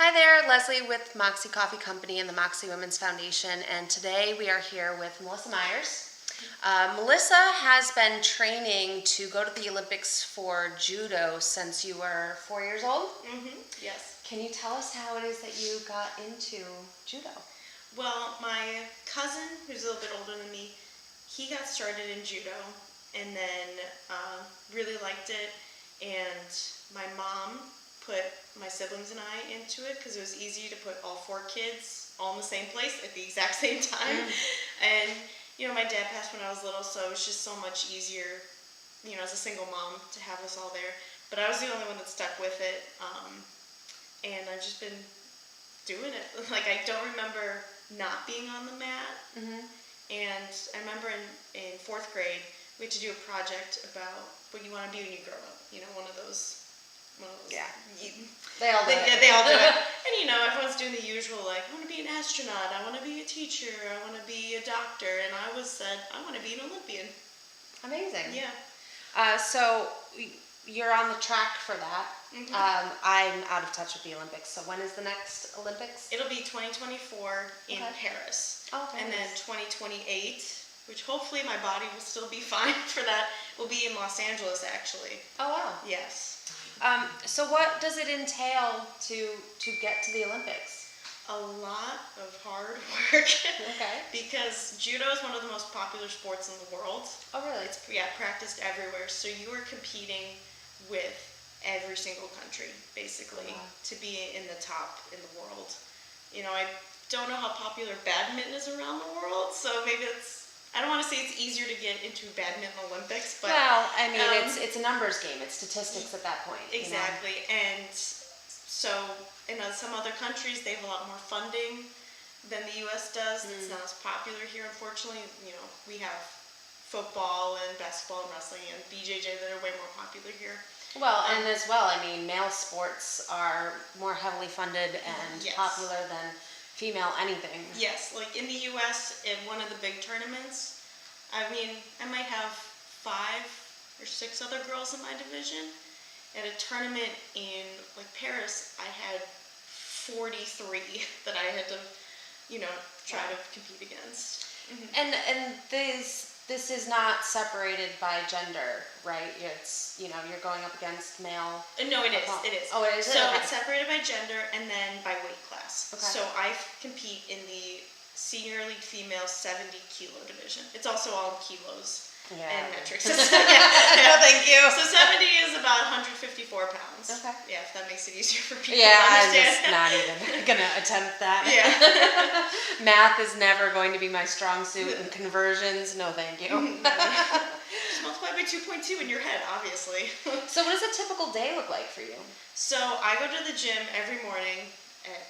Hi there, Leslie with Moxxi Coffee Company and the Moxxi Women's Foundation, and today we are here with Melissa Myers. Melissa has been training to go to the Olympics for Judo since you were 4 years old. Yes. Can you tell us how it is that you got into Judo? Well, my cousin, who's a little bit older than me, he got started in Judo and then really liked it. And my mom put my siblings and I into it because it was easy to put all 4 kids all in the same place at the exact same time. And, my dad passed when I was little, so it was just so much easier, as a single mom to have us all there. But I was the only one that stuck with it, and I've just been doing it. Like, I don't remember not being on the mat. And I remember in 4th grade, we had to do a project about what you want to be when you grow up. One of those. Yeah. They all do it. Yeah, they all do it. And everyone's doing the usual, like, I want to be an astronaut, I want to be a teacher, I want to be a doctor, and I said, I want to be an Olympian. Amazing. Yeah. So you're on the track for that. I'm out of touch with the Olympics, so when is the next Olympics? It'll be 2024 in Paris. Oh, and then 2028, which hopefully my body will still be fine for that, will be in Los Angeles, actually. Oh, wow. Yes. So what does it entail to get to the Olympics? A lot of hard work. Okay. Because Judo is one of the most popular sports in the world. Oh, really? It's practiced everywhere. So you are competing with every single country, basically, to be in the top in the world. I don't know how popular badminton is around the world, so maybe I don't want to say it's easier to get into badminton Olympics, but it's a numbers game. It's statistics at that point. Exactly. And so in some other countries, they have a lot more funding than the U.S. does. It's not as popular here, unfortunately. We have football and basketball and wrestling and BJJ that are way more popular here. Well, and as well, male sports are more heavily funded and popular than female anything. Yes, like in the U.S., in one of the big tournaments, I might have 5 or 6 other girls in my division. At a tournament in Paris, I had 43 that I had to, try to compete against. And this is not separated by gender, right? It's you're going up against male. No, it is. It is. Oh, it is. So it's separated by gender and then by weight class. Okay. So I compete in the senior elite female 70 kilo division. It's also all in kilos. And metric system. No, thank you. So 70 is about 154 pounds. Okay. Yeah, if that makes it easier for people to understand. I'm just not even going to attempt that. Yeah. Math is never going to be my strong suit, and conversions, no thank you. Just multiply by 2.2 in your head, obviously. So what does a typical day look like for you? So I go to the gym every morning at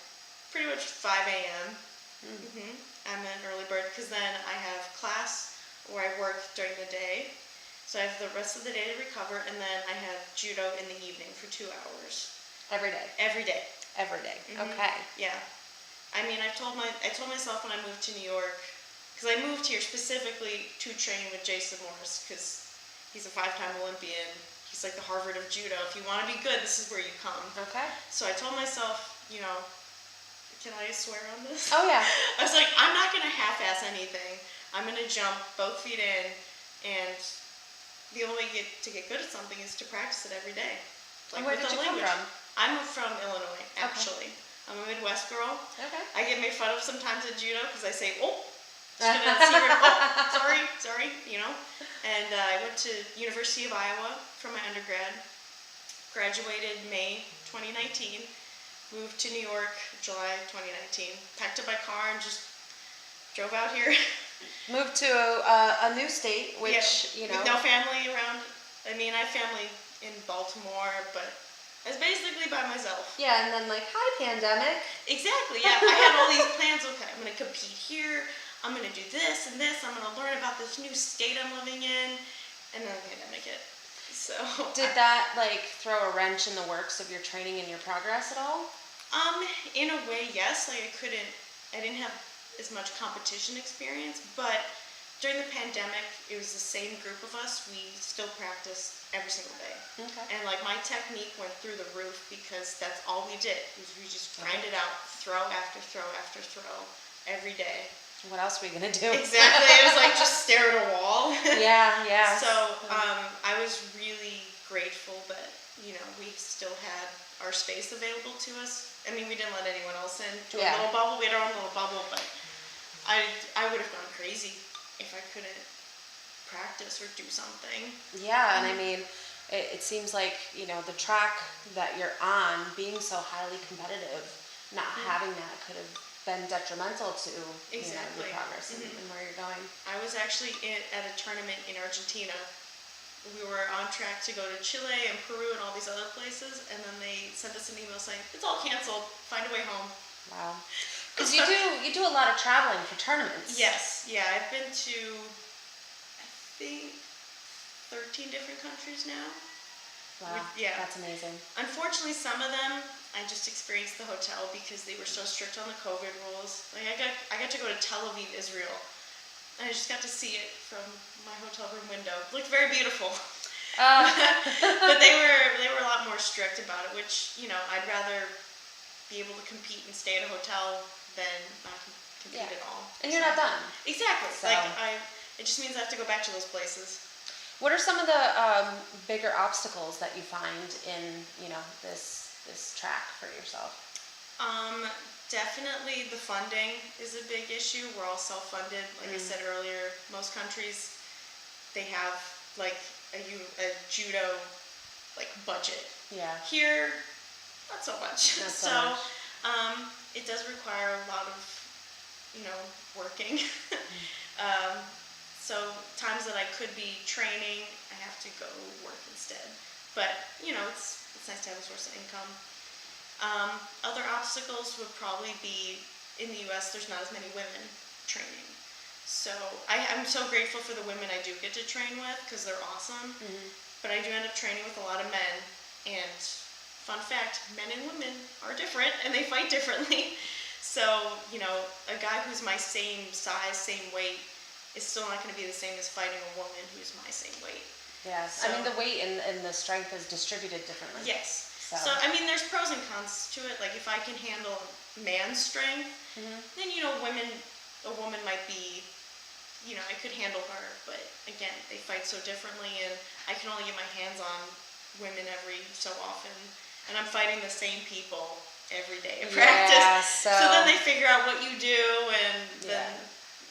pretty much 5 a.m. I'm an early bird because then I have class where I work during the day. So I have the rest of the day to recover, and then I have Judo in the evening for 2 hours. Every day? Every day. Every day. Okay. Yeah. I told myself when I moved to New York, because I moved here specifically to train with Jason Morris, because he's a 5-time Olympian. He's like the Harvard of Judo. If you want to be good, this is where you come. Okay. So I told myself, can I swear on this? Oh, yeah. I was like, I'm not going to half-ass anything. I'm going to jump both feet in, and the only way to get good at something is to practice it every day. And where did you come from? I'm from Illinois, actually. Okay. I'm a Midwest girl. Okay. I get made fun of sometimes at Judo because I say, sorry, And I went to University of Iowa for my undergrad, graduated May 2019, moved to New York July 2019, packed up my car and just drove out here. Moved to a new state, which, with no family around. I have family in Baltimore, but I was basically by myself. Yeah, and then hi, pandemic. Exactly, yeah. I had all these plans. Okay, I'm going to compete here. I'm going to do this and this. I'm going to learn about this new state I'm living in. And then the pandemic hit. So did that throw a wrench in the works of your training and your progress at all? In a way, yes. I didn't have as much competition experience, but during the pandemic, it was the same group of us. We still practiced every single day. Okay. And like my technique went through the roof because that's all we did. We just grind it out, throw after throw after throw every day. What else are we gonna do? Exactly. It was like just stare at a wall. Yeah, yeah. So I was really grateful that, you know, we still had our space available to us. I mean, we didn't let anyone else in to a little bubble. We had our own little bubble, but I would have gone crazy if I couldn't practice or do something. Yeah, and I mean, it seems like, you know, the track that you're on, being so highly competitive, not having that could have been detrimental to you know, your progress and where you're going. I was actually at a tournament in Argentina. We were on track to go to Chile and Peru and all these other places, and then they sent us an email saying, it's all canceled, find a way home. Wow. Because you do a lot of traveling for tournaments. Yes, yeah, I've been to, I think, 13 different countries now. Wow, yeah. That's amazing. Unfortunately, some of them, I just experienced the hotel because they were so strict on the COVID rules. Like I got to go to Tel Aviv, Israel, and I just got to see it from my hotel room window. It looked very beautiful. But they were a lot more strict about it, which, you know, I'd rather be able to compete and stay at a hotel than not compete at all. And you're not done. Exactly. So. Like it just means I have to go back to those places. What are some of the bigger obstacles that you find in, you know, this track for yourself? Definitely the funding is a big issue. We're all self-funded. Like I said earlier, most countries, they have like a judo like budget. Yeah. Here, not so much. Not so much. It does require a lot of, you know, working. So times that I could be training, I have to go work instead. But, you know, it's nice to have a source of income. Other obstacles would probably be, in the US, there's not as many women training. So I'm so grateful for the women I do get to train with because they're awesome. But I do end up training with a lot of men. And fun fact, men and women are different and they fight differently. So, you know, a guy who's my same size, same weight, is still not going to be the same as fighting a woman who's my same weight. Yes, so, I mean the weight and the strength is distributed differently. Yes. So I mean there's pros and cons to it. Like if I can handle man's strength, then, you know, a woman might be, you know, I could handle her. But again, they fight so differently, and I can only get my hands on women every so often, and I'm fighting the same people every day in practice. So then they figure out what you do, and then,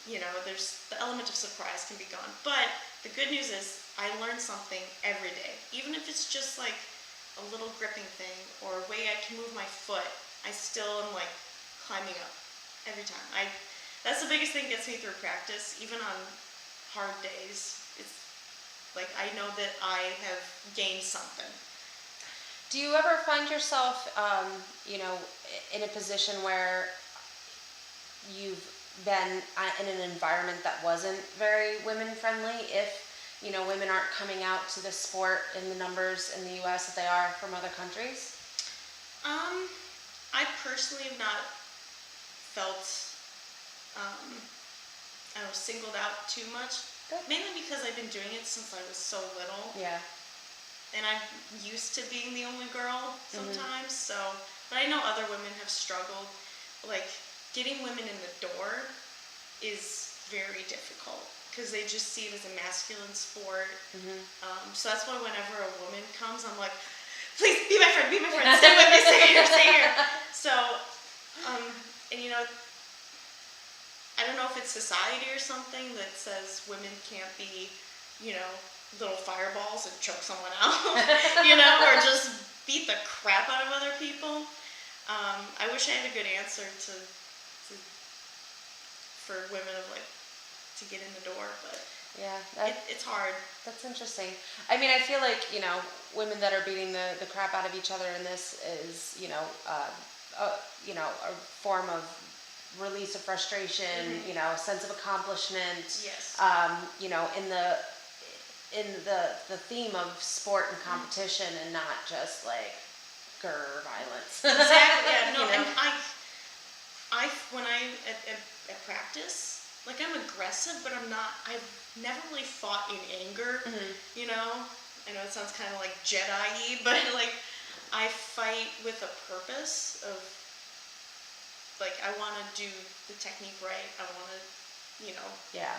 you know, there's the element of surprise can be gone. But the good news is I learn something every day. Even if it's just like a little gripping thing or a way I can move my foot, I still am like climbing up every time. That's the biggest thing that gets me through practice. Even on hard days, it's like I know that I have gained something. Do you ever find yourself, you know, in a position where you've been in an environment that wasn't very women friendly, if, you know, women aren't coming out to the sport in the numbers in the US that they are from other countries? I personally have not felt I don't know, singled out too much. Good. Mainly because I've been doing it since I was so little. Yeah. And I'm used to being the only girl sometimes, so, but I know other women have struggled. Like, getting women in the door is very difficult because they just see it as a masculine sport. So that's why whenever a woman comes, I'm like, please be my friend, stay with me, stay here. So, and you know, I don't know if it's society or something that says women can't be, you know, little fireballs and choke someone out, you know, or just beat the crap out of other people. I wish I had a good answer for women of like to get in the door, but yeah, it's hard. That's interesting. I mean, I feel like, you know, women that are beating the crap out of each other in this is, you know, a form of release of frustration, you know, sense of accomplishment. Yes. You know, in the theme of sport and competition, and not just like violence. Exactly. Yeah. No. You know? And I when I at practice, like I'm aggressive, but I've never really fought in anger, you know? I know it sounds kind of like Jedi-y, but like I fight with a purpose of, like, I want to do the technique right. I want to,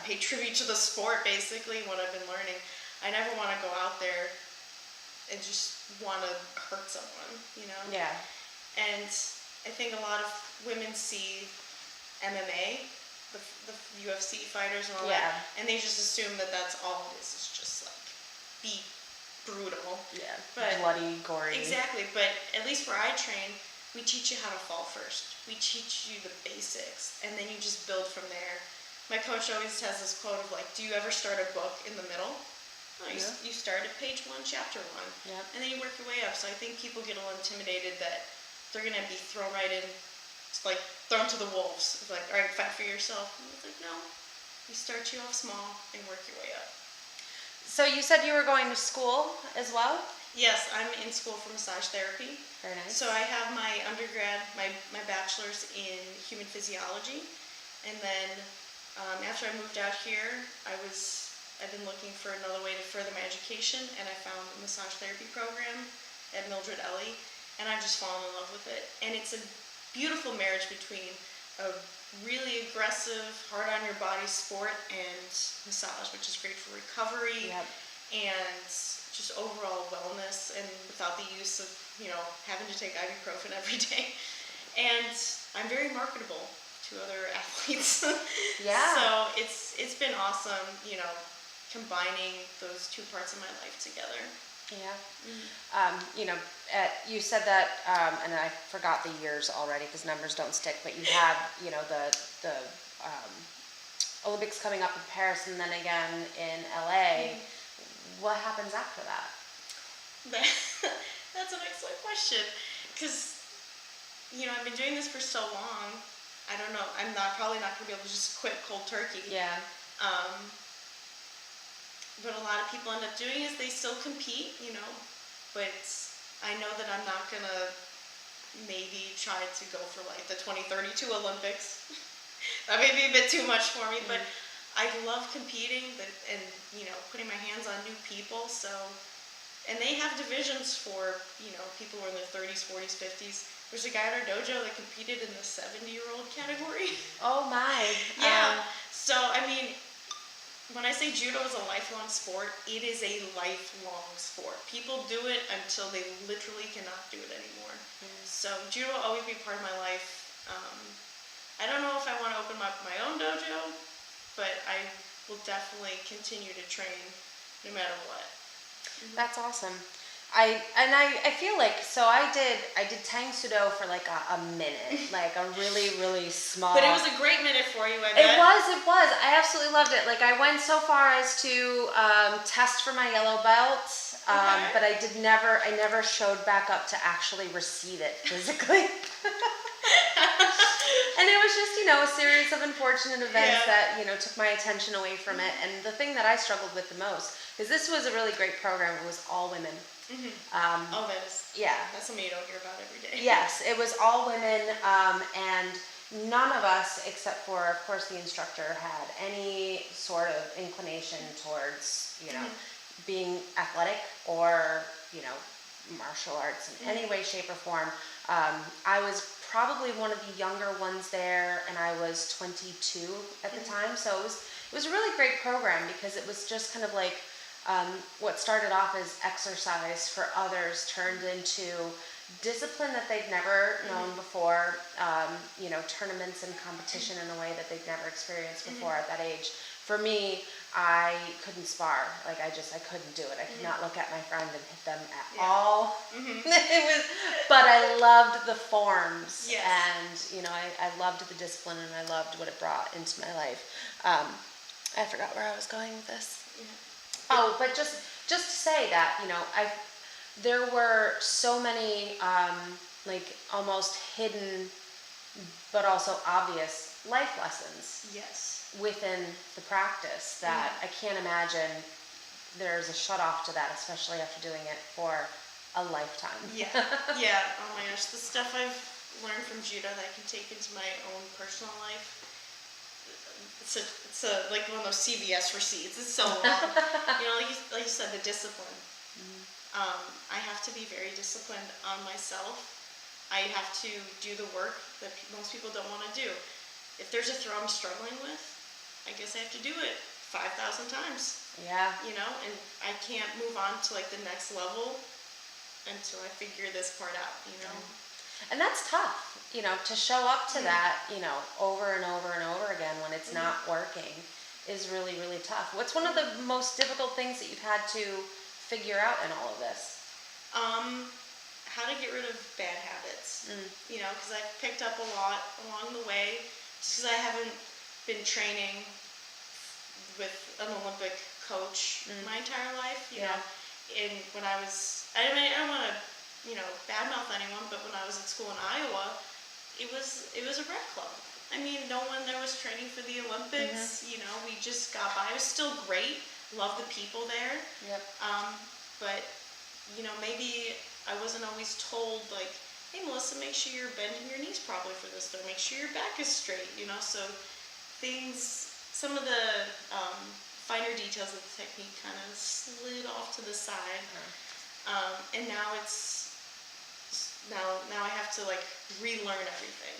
pay tribute to the sport, basically, what I've been learning. I never want to go out there and just want to hurt someone, Yeah. And I think a lot of women see MMA, the UFC fighters and all that, and they just assume that that's all it is. It's just like be brutal. Yeah. But bloody, gory. Exactly. But at least where I train, we teach you how to fall first. We teach you the basics, and then you just build from there. My coach always has this quote of like, do you ever start a book in the middle? No, you start at page 1, chapter 1, and then you work your way up. So I think people get a little intimidated that they're going to be thrown right in, like thrown to the wolves. It's like, all right, fight for yourself. And it's like, no, we start you off small and work your way up. So you said you were going to school as well? Yes, I'm in school for massage therapy. Very nice. So I have my undergrad, my bachelor's in human physiology, and then after I moved out here, I've been looking for another way to further my education, and I found a massage therapy program at Mildred Ellie, and I've just fallen in love with it. And it's a beautiful marriage between a really aggressive, hard on your body sport and massage, which is great for recovery and just overall wellness, and without the use of having to take ibuprofen every day. And I'm very marketable to other athletes. Yeah. So it's been awesome, combining those two parts of my life together. Yeah. You said that, and I forgot the years already because numbers don't stick, but you have, the Olympics coming up in Paris and then again in LA. What happens after that? That's an excellent question, because, I've been doing this for so long. I don't know. I'm probably not going to be able to just quit cold turkey. Yeah. But a lot of people end up doing is they still compete, but I know that I'm not going to maybe try to go for like the 2032 Olympics. That may be a bit too much for me, but I love competing and, putting my hands on new people. So, and they have divisions for, people who are in their 30s, 40s, 50s. There's a guy at our dojo that competed in the 70-year-old category. Oh my. Yeah. So, I mean, when I say judo is a lifelong sport, it is a lifelong sport. People do it until they literally cannot do it anymore. So judo will always be part of my life. I don't know if I want to open up my own dojo, but I will definitely continue to train no matter what. That's awesome. I feel like, so I did Tang Sudo for like a minute, like a really, really small. But it was a great minute for you, I bet. It was. I absolutely loved it. Like I went so far as to test for my yellow belt, but I never showed back up to actually receive it physically. And it was just, a series of unfortunate events that, took my attention away from it. And the thing that I struggled with the most, because this was a really great program, it was all women. That's something you don't hear about every day. Yes, it was all women, and none of us, except for, of course, the instructor, had any sort of inclination towards, being athletic or, martial arts in any way, shape, or form. I was probably one of the younger ones there, and I was 22 at the time, so it was a really great program because it was just kind of like what started off as exercise for others turned into discipline that they'd never known before, tournaments and competition in a way that they'd never experienced before at that age. For me, I couldn't spar. Like I couldn't do it. I could not look at my friend and hit them at all. But I loved the forms, and I loved the discipline, and I loved what it brought into my life. I forgot where I was going with this. Oh, but just to say that, there were so many like almost hidden but also obvious life lessons within the practice that I can't imagine there's a shut off to that, especially after doing it for a lifetime. Oh my gosh, the stuff I've learned from judo that I can take into my own personal life like one of those CVS receipts. It's so long. Like you said, the discipline. I have to be very disciplined on myself. I have to do the work that most people don't want to do. If there's a throw I'm struggling with, I guess I have to do it 5,000 times. Yeah. And I can't move on to like the next level until I figure this part out. And that's tough, to show up to that, over and over and over again when it's not working is really, really tough. What's one of the most difficult things that you've had to figure out in all of this? How to get rid of bad habits. Because I've picked up a lot along the way, just because I haven't been training with an Olympic coach my entire life. And when I don't want to, badmouth anyone, but when I was at school in Iowa, it was a rec club. No one there was training for the Olympics. We just got by. It was still great. Love the people there. Yep. But maybe I wasn't always told, like, hey, Melissa, make sure you're bending your knees properly for this, or make sure your back is straight, so some of the finer details of the technique kind of slid off to the side. And now I have to, like, relearn everything.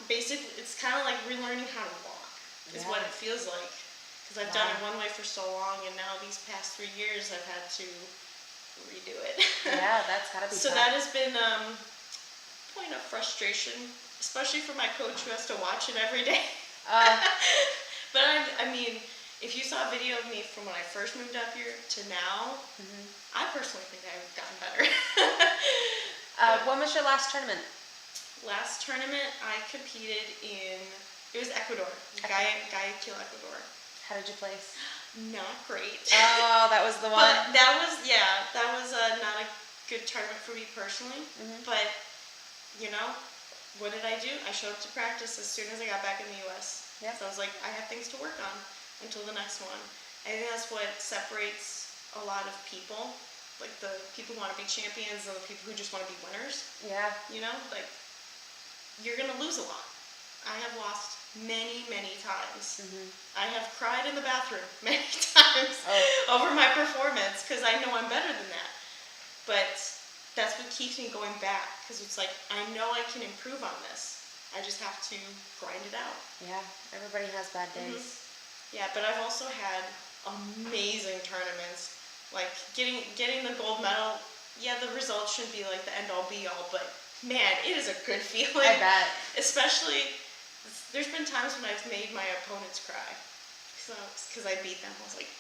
Basically, it's kind of like relearning how to walk, is what it feels like. Because I've done it one way for so long, and now these past 3 years I've had to redo it. Yeah, that's gotta be So tough. that has been a point of frustration, especially for my coach who has to watch it every day. But if you saw a video of me from when I first moved up here to now, I personally think I've gotten better. When was your last tournament? Last tournament I competed in, it was Ecuador, Guayaquil, Ecuador. How did you place? Not great. Oh, that was the one? But that was not a good tournament for me personally. But, what did I do? I showed up to practice as soon as I got back in the U.S. Yeah. So I was like, I have things to work on until the next one. I think that's what separates a lot of people. Like the people who want to be champions and the people who just want to be winners. Yeah. Like, you're going to lose a lot. I have lost many, many times. I have cried in the bathroom many times over my performance because I know I'm better than that. But that's what keeps me going back, because it's like, I know I can improve on this. I just have to grind it out. Yeah, everybody has bad days. Yeah, but I've also had amazing tournaments. Like getting the gold medal, the results shouldn't be like the end-all be-all, but man, it is a good feeling. I bet. Especially, there's been times when I've made my opponents cry because I beat them. I was like,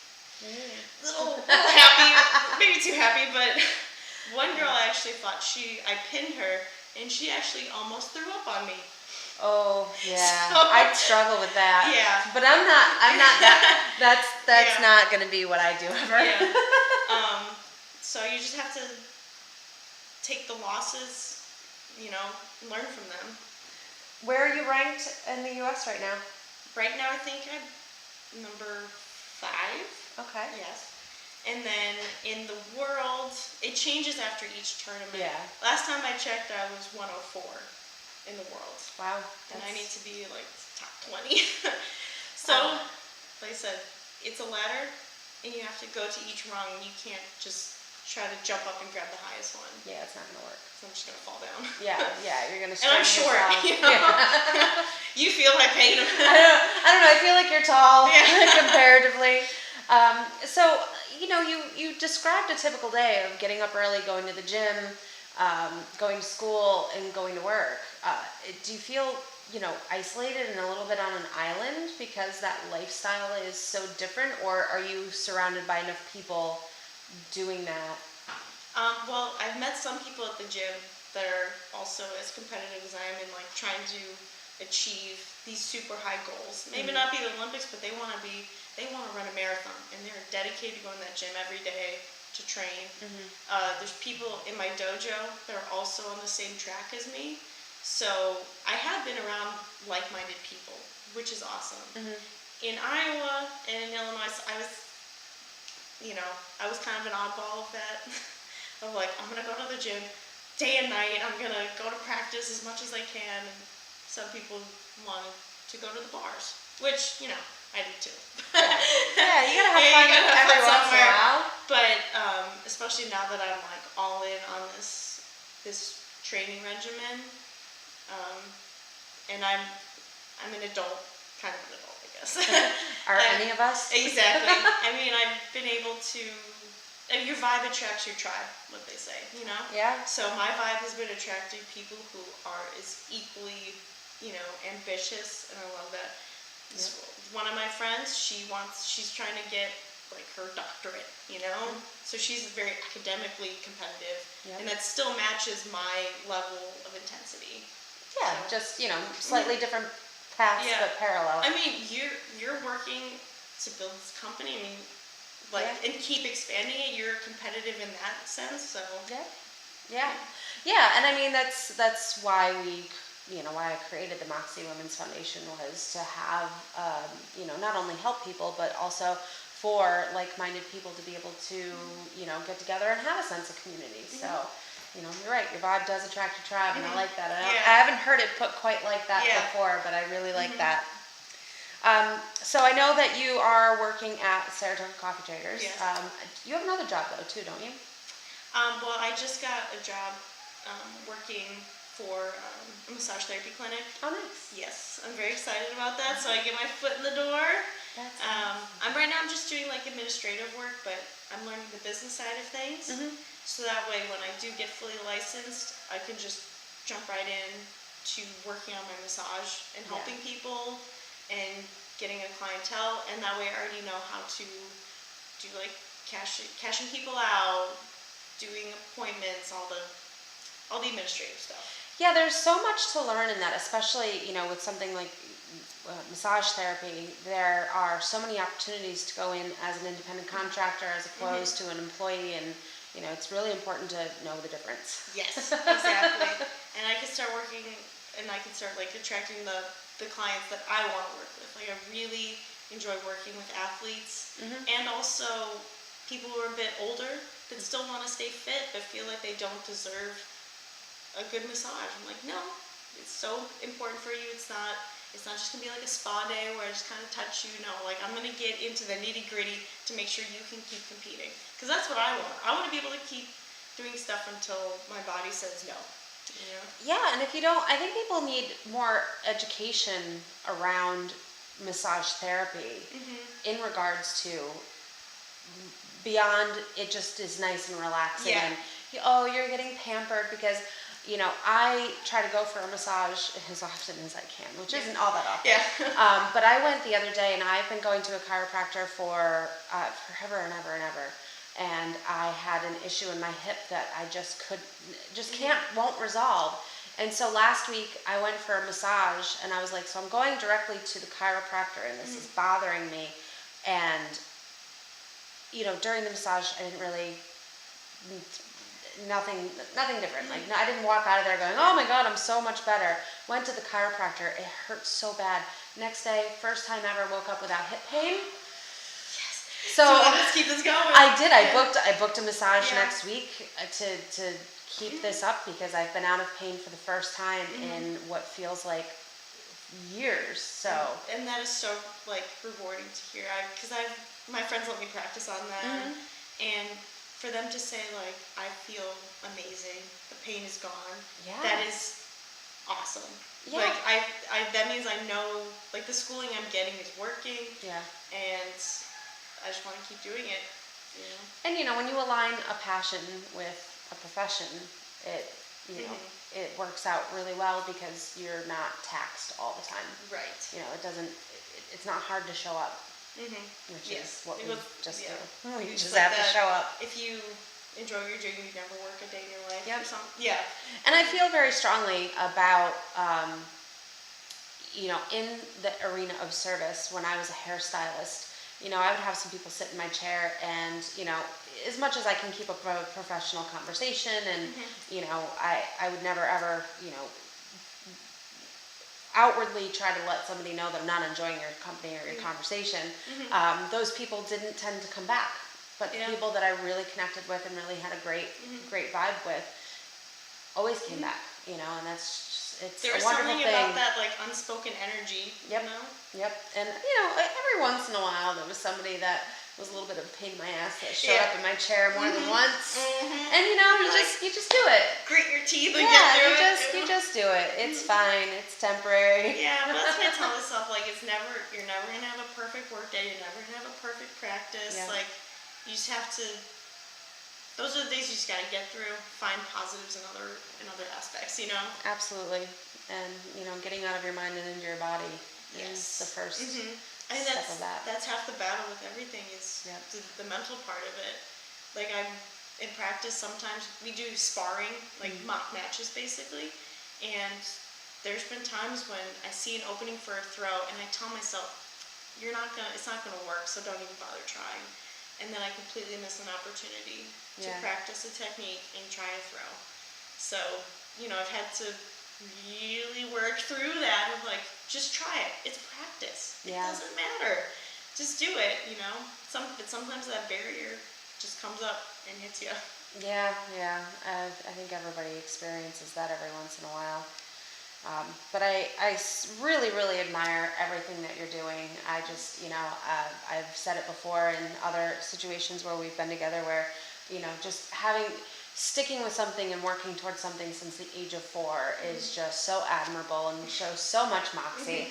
little happy, maybe too happy, but one girl I actually thought I pinned her, and she actually almost threw up on me. Oh, yeah. So, I'd struggle with that. Yeah. But I'm not that, that's not going to be what I do ever. Yeah. So you just have to take the losses, learn from them. Where are you ranked in the U.S. right now? Right now, I think I'm number 5. Okay. Yes. And then in the world, it changes after each tournament. Yeah. Last time I checked, I was 104 in the world. Wow. And I need to be like top 20. So, like I said, it's a ladder, and you have to go to each rung. You can't just try to jump up and grab the highest one. Yeah, it's not going to work. So I'm just going to fall down. Yeah, you're going to And I'm short, You feel my pain. I don't know, I feel like you're tall comparatively. So, you described a typical day of getting up early, going to the gym, going to school, and going to work. Do you feel, isolated and a little bit on an island because that lifestyle is so different, or are you surrounded by enough people doing that? Well, I've met some people at the gym that are also as competitive as I am and like trying to achieve these super high goals. Maybe not be the Olympics, but they want to run a marathon, and they're dedicated to going to that gym every day to train. There's people in my dojo that are also on the same track as me. So I have been around like-minded people, which is awesome. In Iowa and in Illinois, I was kind of an oddball of that. Of like, I'm going to go to the gym day and night. I'm going to go to practice as much as I can. And some people want to to go to the bars, which, you know, I do too. Yeah, you gotta have fun every once in a while. But especially now that I'm like all in on this training regimen, and I'm an adult, kind of an adult, I guess. Are any of us? Exactly. I mean, I've been able to. I mean, your vibe attracts your tribe, what they say, you know? Yeah. So my vibe has been attracting people who are as equally, you know, ambitious, and I love that. Yep. One of my friends, she's trying to get like her doctorate, you know? So she's very academically competitive, Yep. and that still matches my level of intensity. Yeah, So, just, you know, slightly different paths, Yeah. but parallel. I mean, you're working to build this company. I mean, like, Yeah. and keep expanding it. You're competitive in that sense. So Yeah, and I mean that's why why I created the Moxxi Women's Foundation, was to have not only help people, but also for like-minded people to be able to get together and have a sense of community. So you're right, your vibe does attract your tribe, and I like that. I haven't heard it put quite like that before, but I really like that. So I know that you are working at Saratoga Coffee Traders. Yes. You have another job though too, don't you? Well, I just got a job working for a massage therapy clinic. Oh, nice. Yes, I'm very excited about that. So I get my foot in the door. That's awesome. Right now I'm just doing like administrative work, but I'm learning the business side of things. So that way, when I do get fully licensed, I can just jump right in to working on my massage and helping people and getting a clientele. And that way, I already know how to do like cashing people out, doing appointments, all the administrative stuff. Yeah, there's so much to learn in that, especially with something like massage therapy. There are so many opportunities to go in as an independent contractor as opposed to an employee, and it's really important to know the difference. Yes, exactly. And I can start working, and I can start like attracting the clients that I want to work with. Like, I really enjoy working with athletes and also people who are a bit older that still want to stay fit but feel like they don't deserve a good massage. I'm like, no, it's so important for you. It's not just gonna be like a spa day where I just kind of touch you. No, like, I'm gonna get into the nitty gritty to make sure you can keep competing, because that's what I want. I want to be able to keep doing stuff until my body says no. Yeah, and if you don't, I think people need more education around massage therapy in regards to beyond it just is nice and relaxing and you're getting pampered, because I try to go for a massage as often as I can, which isn't all that often. But I went the other day, and I've been going to a chiropractor for forever and ever and ever. And I had an issue in my hip that I won't resolve. And so last week I went for a massage, and I was like, so I'm going directly to the chiropractor, and this is bothering me. And during the massage, I didn't really. Nothing different. Like, I didn't walk out of there going, oh my God, I'm so much better. Went to the chiropractor. It hurt so bad. Next day, first time ever, woke up without hip pain. Yes. So let's keep this going. I did. I booked a massage next week to keep this up, because I've been out of pain for the first time in what feels like years. So and that is so like rewarding to hear. Because my friends let me practice on that, and for them to say, like, I feel amazing, the pain is gone, that is awesome. Yeah. Like, that means I know, like, the schooling I'm getting is working, and I just want to keep doing it, And, when you align a passion with a profession, it works out really well, because you're not taxed all the time. Right. It's not hard to show up. Which is what we just do. We just have to show up. If you enjoy what you're doing, you never work a day in your life or something. Yeah. And I feel very strongly about, in the arena of service, when I was a hairstylist, I would have some people sit in my chair, and, as much as I can keep up a professional conversation, and, I would never ever, outwardly try to let somebody know that I'm not enjoying your company or your conversation. Those people didn't tend to come back, but the people that I really connected with and really had a great vibe with always came back, and that's just, it's There's a wonderful something thing. about that like unspoken energy. Yep. You know? Yep. And every once in a while there was somebody that was a little bit of a pain in my ass that showed up in my chair more than once. And you just do it. Grit your teeth and get through it. You just do it. It's fine. It's temporary. Yeah, but that's what I tell myself. Like, you're never gonna have a perfect work day. You're never gonna have a perfect practice. Yeah. Like, you just have to. Those are the days you just gotta get through. Find positives in other aspects. Absolutely. And getting out of your mind and into your body is the first And step of that. that's half the battle with everything is the mental part of it. Like I'm in practice sometimes we do sparring, like mock matches basically, and there's been times when I see an opening for a throw and I tell myself, it's not gonna work, so don't even bother trying. And then I completely miss an opportunity to practice a technique and try a throw. So, I've had to really work through that of like, just try it. It's practice. It doesn't matter. Just do it, But sometimes that barrier just comes up and hits you. Yeah. I think everybody experiences that every once in a while. But I really, really admire everything that you're doing. I just, I've said it before in other situations where we've been together where, just sticking with something and working towards something since the age of 4 is just so admirable and shows so much Moxxi.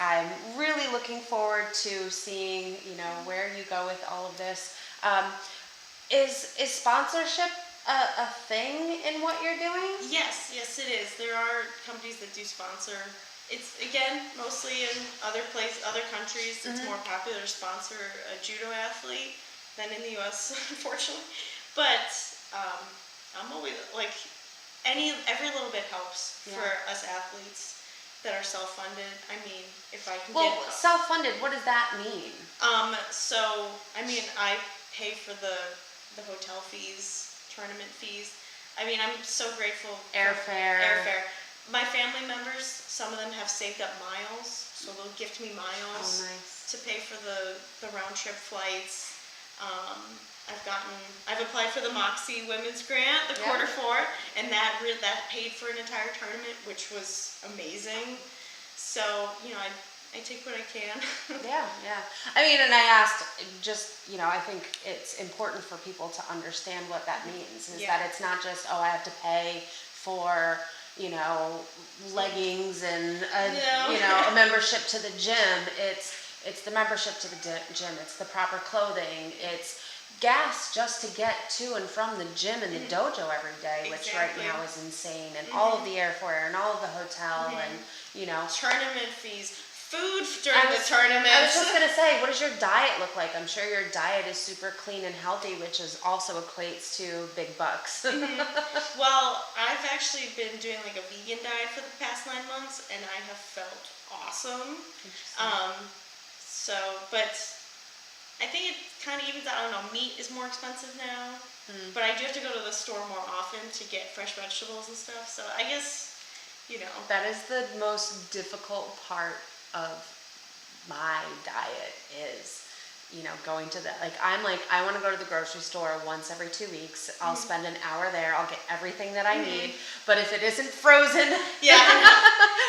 I'm really looking forward to seeing, where you go with all of this. Is sponsorship a thing in what you're doing? Yes, it is. There are companies that do sponsor. It's again mostly in other countries. It's more popular to sponsor a judo athlete than in the U.S. unfortunately. But I'm always like every little bit helps for us athletes that are self-funded. I mean, if I can get self-funded, what does that mean? So I mean, I pay for the hotel fees, tournament fees. I mean, I'm so grateful. Airfare. My family members, some of them have saved up miles, so they'll gift me miles to pay for the round trip flights. I've applied for the Moxxi Women's Grant, the quarter four, and that paid for an entire tournament, which was amazing. So, I take what I can. Yeah. I mean, and I asked just, I think it's important for people to understand what that means, is that it's not just, I have to pay for, leggings and, a membership to the gym. It's the membership to the gym. It's the proper clothing. It's gas just to get to and from the gym and the dojo every day, which right now is insane. And all of the airfare and all of the hotel and, tournament fees. Food during the tournament. I was just going to say, what does your diet look like? I'm sure your diet is super clean and healthy, which also equates to big bucks. Well, I've actually been doing like a vegan diet for the past 9 months, and I have felt awesome. But I think it kind of evens out. I don't know, meat is more expensive now, but I do have to go to the store more often to get fresh vegetables and stuff. So I guess, That is the most difficult part of my diet is, going to I want to go to the grocery store once every 2 weeks. I'll spend an hour there. I'll get everything that I need. But if it isn't frozen,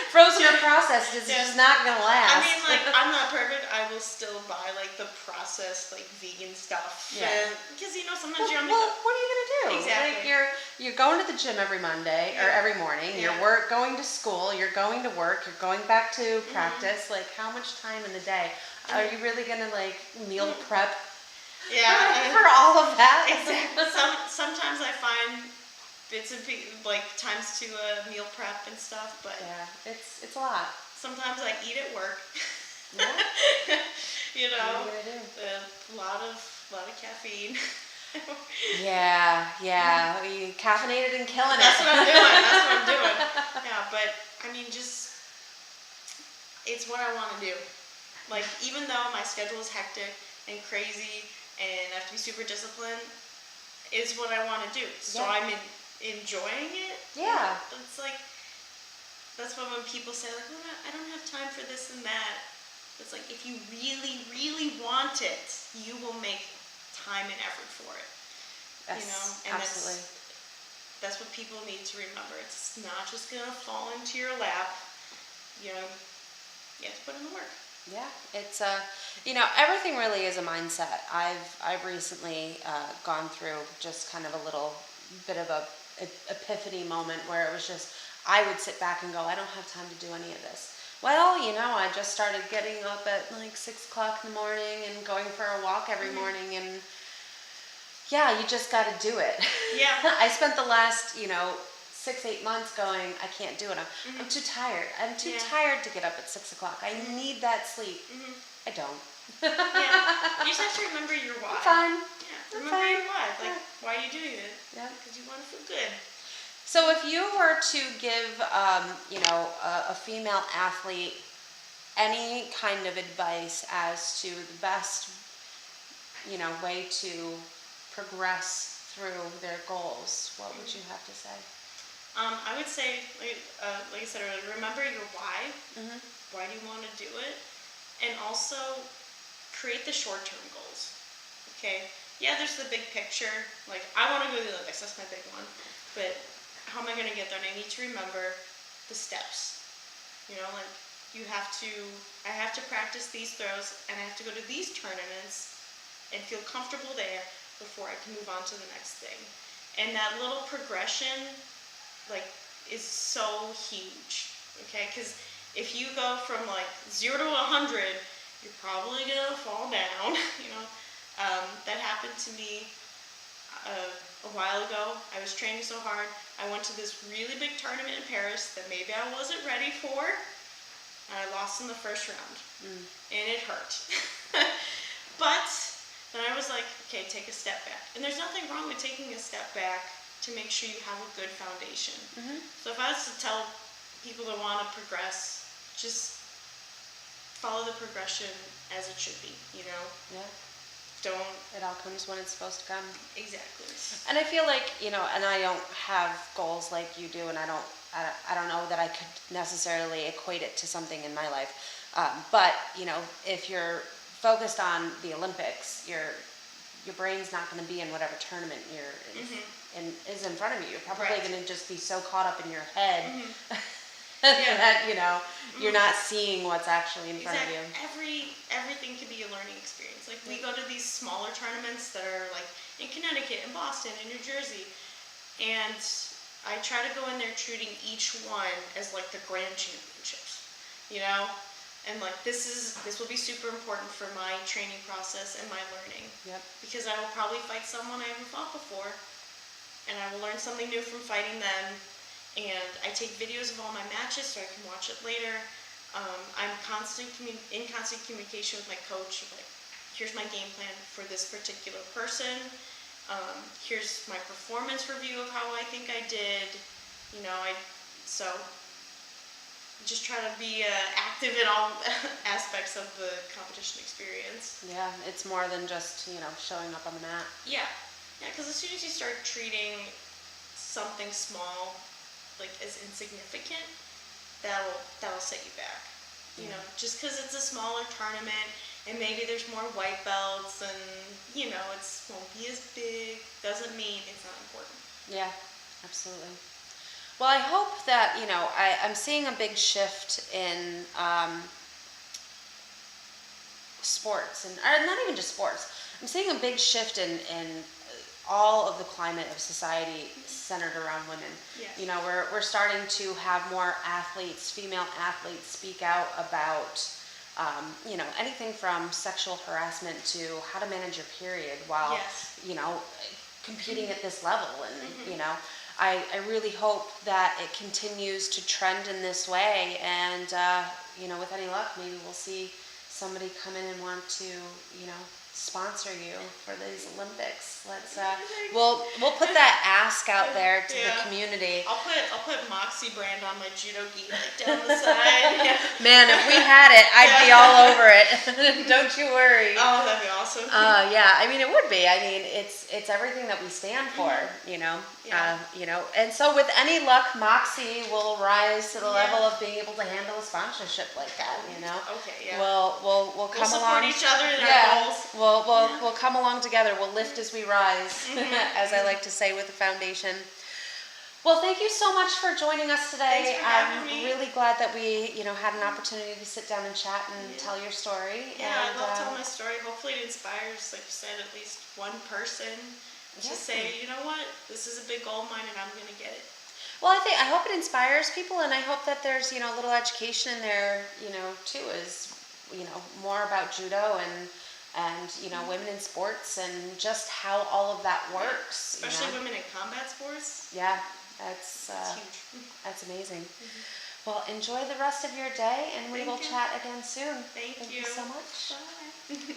frozen or processed, it's just not going to last. I mean, I'm not perfect. I will still buy the processed, vegan stuff. Yeah. Because, sometimes you're on the what are you going to do? Exactly. You're going to the gym every Monday or every morning. Yeah. You're going to school. You're going to work. You're going back to practice. How much time in the day are you really going to meal prep? For all of that. Exactly. Sometimes I find bits and pieces, times to meal prep and stuff, but it's a lot. Sometimes I eat at work. Yeah. A lot of caffeine. Yeah. You caffeinated and killing it. That's what I'm doing. Yeah, but I mean, it's what I want to do. Even though my schedule is hectic and crazy and I have to be super disciplined, it's what I want to do. So I'm enjoying it. Yeah. It's that's when people say I don't have time for this and that. It's if you really, really want it, you will make time and effort for it. Yes, And absolutely. that's what people need to remember. It's not just going to fall into your lap. You know, you have to put in the work. Yeah, it's everything really is a mindset. I've recently gone through just kind of a little bit of a epiphany moment where it was just I would sit back and go, I don't have time to do any of this. Well, I just started getting up at like 6 o'clock in the morning and going for a walk every morning, and yeah, you just got to do it. Yeah. I spent the last 6-8 months going, I can't do it. I'm too tired. I'm too tired to get up at 6 o'clock. I need that sleep. I don't. Yeah. You just have to remember your why. I'm fine. Yeah. Remember your why. Like, why are you doing it? Yeah. Because you want to feel good. So if you were to give, a female athlete any kind of advice as to the best, way to progress through their goals, what would you have to say? I would say, like I said earlier, remember your why. Why do you want to do it? And also create the short-term goals. Okay? Yeah, there's the big picture. Like, I want to go to the Olympics. That's my big one. But how am I going to get there? And I need to remember the steps. Like, I have to practice these throws, and I have to go to these tournaments and feel comfortable there before I can move on to the next thing. And that little progression, like, is so huge. Okay? Because if you go from like 0 to 100, you're probably going to fall down. That happened to me a while ago. I was training so hard. I went to this really big tournament in Paris that maybe I wasn't ready for, and I lost in the first round, and it hurt. But then I was like, okay, take a step back. And there's nothing wrong with taking a step back to make sure you have a good foundation. So if I was to tell people that want to progress, just follow the progression as it should be, Yeah. Don't. It all comes when it's supposed to come. Exactly. And I feel like, and I don't have goals like you do, and I don't know that I could necessarily equate it to something in my life. But, if you're focused on the Olympics, your brain's not going to be in whatever tournament is in front of you. You're probably going to just be so caught up in your head that, you're not seeing what's actually in front of you. Everything can be a learning experience. Like, we go to these smaller tournaments that are like in Connecticut, in Boston, in New Jersey, and I try to go in there treating each one as like the grand championships, and like this will be super important for my training process and my learning. Yep. Because I will probably fight someone I haven't fought before, and I will learn something new from fighting them. And I take videos of all my matches so I can watch it later. I'm in constant communication with my coach. Like, here's my game plan for this particular person. Here's my performance review of how I think I did. So just try to be active in all aspects of the competition experience. Yeah, it's more than just, showing up on the mat. Yeah, because as soon as you start treating something small like as insignificant, that'll set you back. Just because it's a smaller tournament and maybe there's more white belts and it won't be as big, doesn't mean it's not important. Yeah, absolutely. Well, I hope that I'm seeing a big shift in sports, or not even just sports. I'm seeing a big shift in all of the climate of society centered around women. Yes. We're starting to have more athletes, female athletes, speak out about, anything from sexual harassment to how to manage your period while, competing at this level. And, I really hope that it continues to trend in this way. And, with any luck, maybe we'll see somebody come in and want to, sponsor you for these Olympics. Let's we'll put that ask out there to the community. I'll put Moxxi brand on my Judo gi down the side. Man, if we had it, I'd be all over it. Don't you worry. Oh, that'd be awesome. Yeah, I mean, it would be. I mean, it's everything that we stand for, and so with any luck, Moxxi will rise to the level of being able to handle a sponsorship like that. Okay, yeah. We'll come support along. each other in our goals. We'll come along together. We'll lift as we rise, as I like to say with the foundation. Well, thank you so much for joining us today. Thanks for having I'm me. really glad that we, had an opportunity to sit down and chat and Yeah. tell your story. Yeah, and, I love telling my story. Hopefully it inspires, like you said, at least one person to Yeah. say, you know what, this is a big goal of mine and I'm going to get it. Well, I hope it inspires people, and I hope that there's, a little education in there, too, is, more about judo and women in sports and just how all of that works. Especially women in combat sports. Yeah, that's It's huge. that's amazing. Well, enjoy the rest of your day, and we Thank will you. chat again soon. Thank you you so much. Bye.